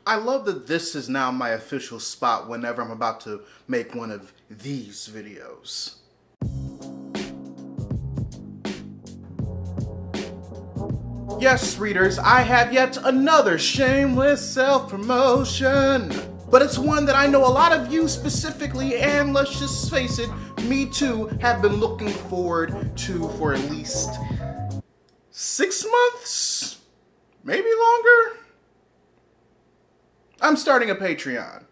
I love that this is now my official spot whenever I'm about to make one of these videos. Yes, readers, I have yet another shameless self-promotion. But it's one that I know a lot of you specifically, and let's just face it, me too, have been looking forward to for at least 6 months? Maybe longer? I'm starting a Patreon.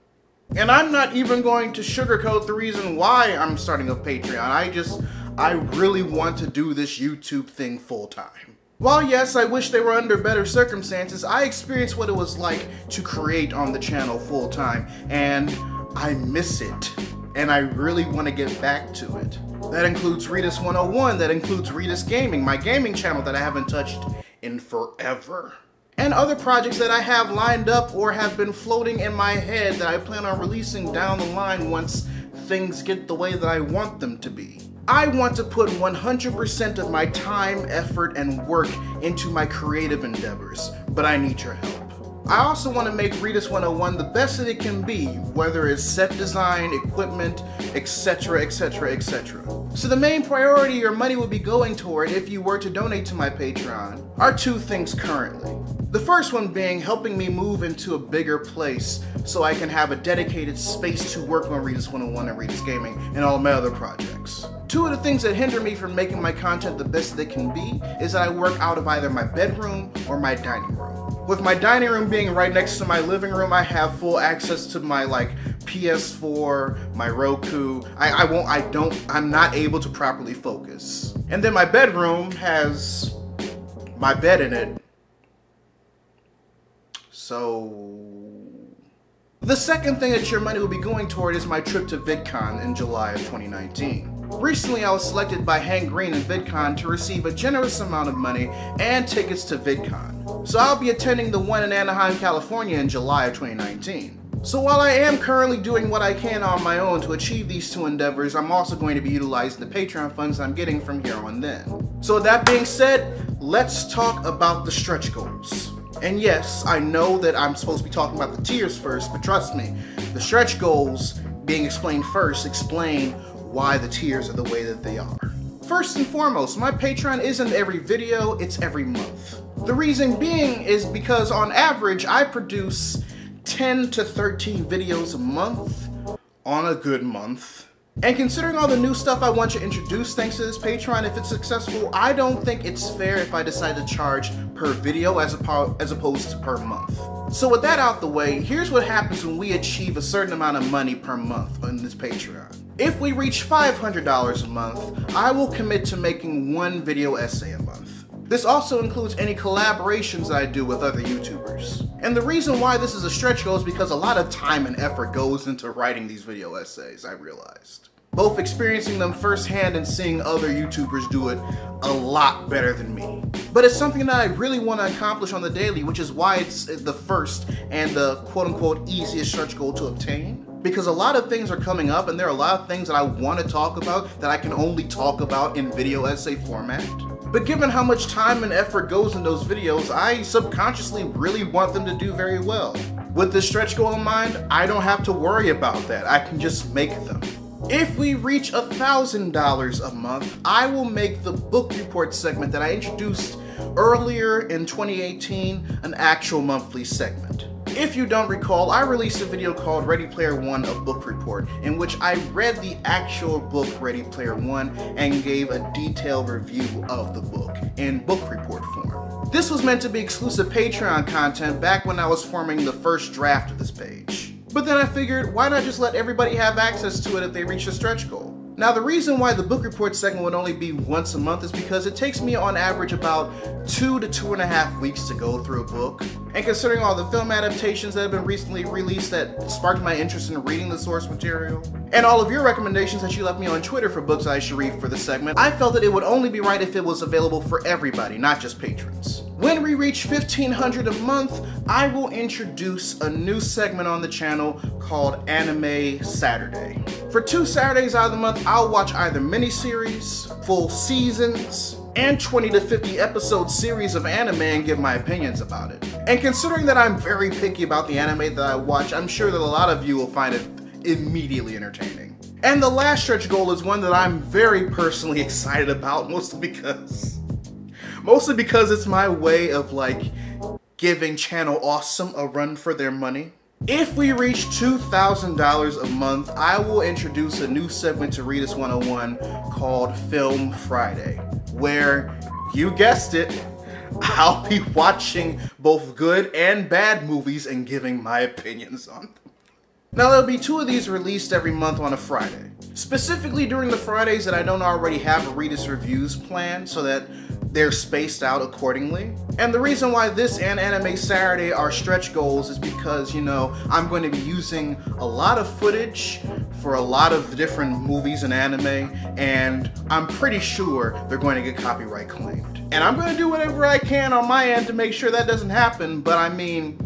And I'm not even going to sugarcoat the reason why I'm starting a Patreon. I really want to do this YouTube thing full time. While yes, I wish they were under better circumstances, I experienced what it was like to create on the channel full time, and I miss it. And I really want to get back to it. That includes Readus 101, that includes Readus Gaming, my gaming channel that I haven't touched in forever. And other projects that I have lined up or have been floating in my head that I plan on releasing down the line once things get the way that I want them to be. I want to put 100% of my time, effort, and work into my creative endeavors, but I need your help. I also want to make Readus 101 the best that it can be, whether it's set design, equipment, etc, etc, etc. So the main priority your money would be going toward if you were to donate to my Patreon are two things currently. The first one being helping me move into a bigger place so I can have a dedicated space to work on Readus 101 and Readus Gaming and all my other projects. Two of the things that hinder me from making my content the best that it can be is that I work out of either my bedroom or my dining room. With my dining room being right next to my living room, I have full access to my PS4, my Roku. I'm not able to properly focus. And then my bedroom has my bed in it. So the second thing that your money will be going toward is my trip to VidCon in July of 2019. Recently, I was selected by Hank Green and VidCon to receive a generous amount of money and tickets to VidCon. So I'll be attending the one in Anaheim, California in July of 2019. So while I am currently doing what I can on my own to achieve these two endeavors, I'm also going to be utilizing the Patreon funds I'm getting from here on then. So with that being said, let's talk about the stretch goals. And yes, I know that I'm supposed to be talking about the tiers first, but trust me, the stretch goals being explained first explain why the tiers are the way that they are. First and foremost, my Patreon isn't every video, it's every month. The reason being is because on average, I produce 10 to 13 videos a month on a good month. And considering all the new stuff I want to introduce thanks to this Patreon, if it's successful, I don't think it's fair if I decide to charge per video as opposed to per month. So with that out the way, here's what happens when we achieve a certain amount of money per month on this Patreon. If we reach $500 a month, I will commit to making one video essay a month. This also includes any collaborations I do with other YouTubers. And the reason why this is a stretch goal is because a lot of time and effort goes into writing these video essays, I realized. Both experiencing them firsthand and seeing other YouTubers do it a lot better than me. But it's something that I really want to accomplish on the daily, which is why it's the first and the quote-unquote easiest stretch goal to obtain. Because a lot of things are coming up and there are a lot of things that I want to talk about that I can only talk about in video essay format. But given how much time and effort goes in those videos, I subconsciously really want them to do very well. With this stretch goal in mind, I don't have to worry about that. I can just make them. If we reach $1,000 a month, I will make the book report segment that I introduced earlier in 2018 an actual monthly segment. If you don't recall, I released a video called Ready Player One, a book report, in which I read the actual book Ready Player One and gave a detailed review of the book in book report form. This was meant to be exclusive Patreon content back when I was forming the first draft of this page. But then I figured, why not just let everybody have access to it if they reach a stretch goal? Now the reason why the book report segment would only be once a month is because it takes me on average about 2 to 2.5 weeks to go through a book. And considering all the film adaptations that have been recently released that sparked my interest in reading the source material, and all of your recommendations that you left me on Twitter for books I should read for the segment, I felt that it would only be right if it was available for everybody, not just patrons. When we reach $1,500 a month, I will introduce a new segment on the channel called Anime Saturday. For 2 Saturdays out of the month, I'll watch either miniseries, full seasons, and 20 to 50 episode series of anime and give my opinions about it. And considering that I'm very picky about the anime that I watch, I'm sure that a lot of you will find it immediately entertaining. And the last stretch goal is one that I'm very personally excited about, mostly because it's my way of like giving Channel Awesome a run for their money. If we reach $2,000 a month, I will introduce a new segment to Readus 101 called Film Friday, where, you guessed it, I'll be watching both good and bad movies and giving my opinions on them. Now, there'll be 2 of these released every month on a Friday. Specifically during the Fridays that I don't already have Readus reviews planned, so that they're spaced out accordingly. And the reason why this and Anime Saturday are stretch goals is because, you know, I'm going to be using a lot of footage for a lot of different movies and anime, and I'm pretty sure they're going to get copyright claimed. And I'm going to do whatever I can on my end to make sure that doesn't happen, but I mean,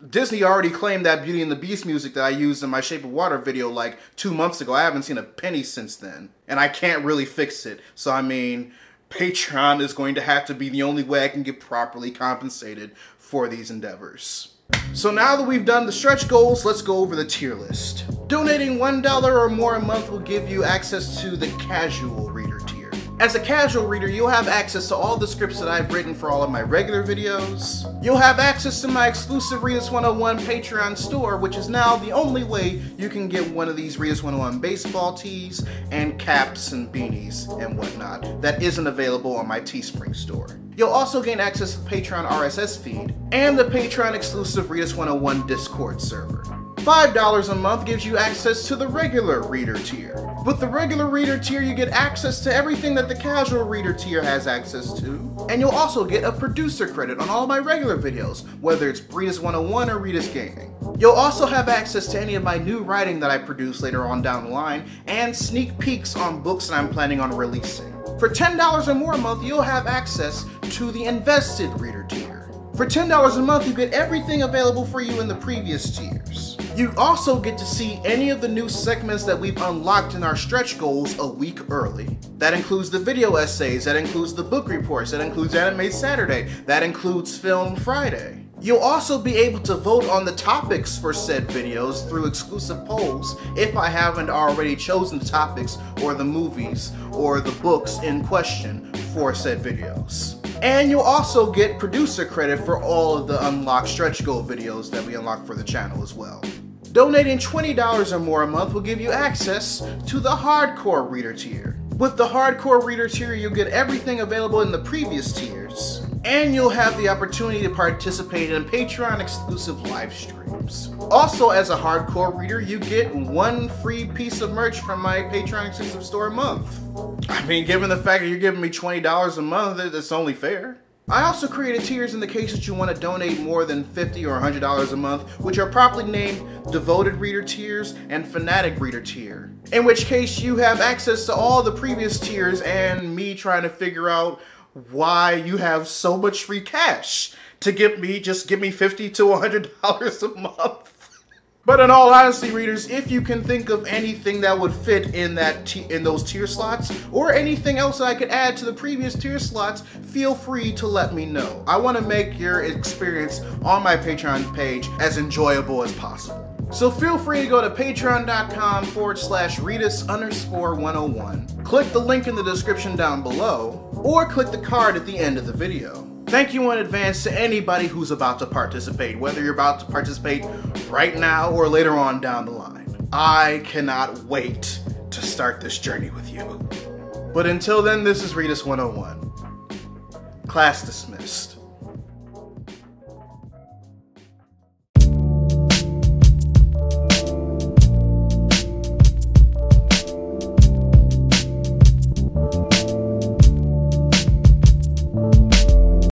Disney already claimed that Beauty and the Beast music that I used in my Shape of Water video like 2 months ago. I haven't seen a penny since then, and I can't really fix it. So I mean, Patreon is going to have to be the only way I can get properly compensated for these endeavors. So now that we've done the stretch goals, let's go over the tier list. Donating $1 or more a month will give you access to the casual reader tier. As a casual reader, you'll have access to all the scripts that I've written for all of my regular videos. You'll have access to my exclusive Readus 101 Patreon store, which is now the only way you can get one of these Readus 101 baseball tees and caps and beanies and whatnot that isn't available on my Teespring store. You'll also gain access to the Patreon RSS feed and the Patreon exclusive Readus 101 Discord server. $5 a month gives you access to the regular reader tier. With the regular reader tier, you get access to everything that the casual reader tier has access to, and you'll also get a producer credit on all of my regular videos, whether it's Readus 101 or Readus Gaming. You'll also have access to any of my new writing that I produce later on down the line, and sneak peeks on books that I'm planning on releasing. For $10 or more a month, you'll have access to the invested reader tier. For $10 a month, you get everything available for you in the previous tiers. You also get to see any of the new segments that we've unlocked in our stretch goals a week early. That includes the video essays, that includes the book reports, that includes Anime Saturday, that includes Film Friday. You'll also be able to vote on the topics for said videos through exclusive polls if I haven't already chosen the topics or the movies or the books in question for said videos. And you'll also get producer credit for all of the unlocked stretch goal videos that we unlock for the channel as well. Donating $20 or more a month will give you access to the hardcore reader tier. With the hardcore reader tier, you'll get everything available in the previous tiers, and you'll have the opportunity to participate in Patreon exclusive live streams. Also, as a hardcore reader, you get 1 free piece of merch from my Patreon exclusive store a month. I mean, given the fact that you're giving me $20 a month, it's only fair. I also created tiers in the case that you want to donate more than $50 or $100 a month, which are properly named Devoted Reader Tiers and Fanatic Reader Tier. In which case you have access to all the previous tiers and me trying to figure out why you have so much free cash to give me $50 to $100 a month. But in all honesty, readers, if you can think of anything that would fit in those tier slots, or anything else that I could add to the previous tier slots, feel free to let me know. I want to make your experience on my Patreon page as enjoyable as possible. So feel free to go to patreon.com/Readus_101, click the link in the description down below, or click the card at the end of the video. Thank you in advance to anybody who's about to participate, whether you're about to participate right now or later on down the line. I cannot wait to start this journey with you. But until then, this is Readus 101. Class dismissed.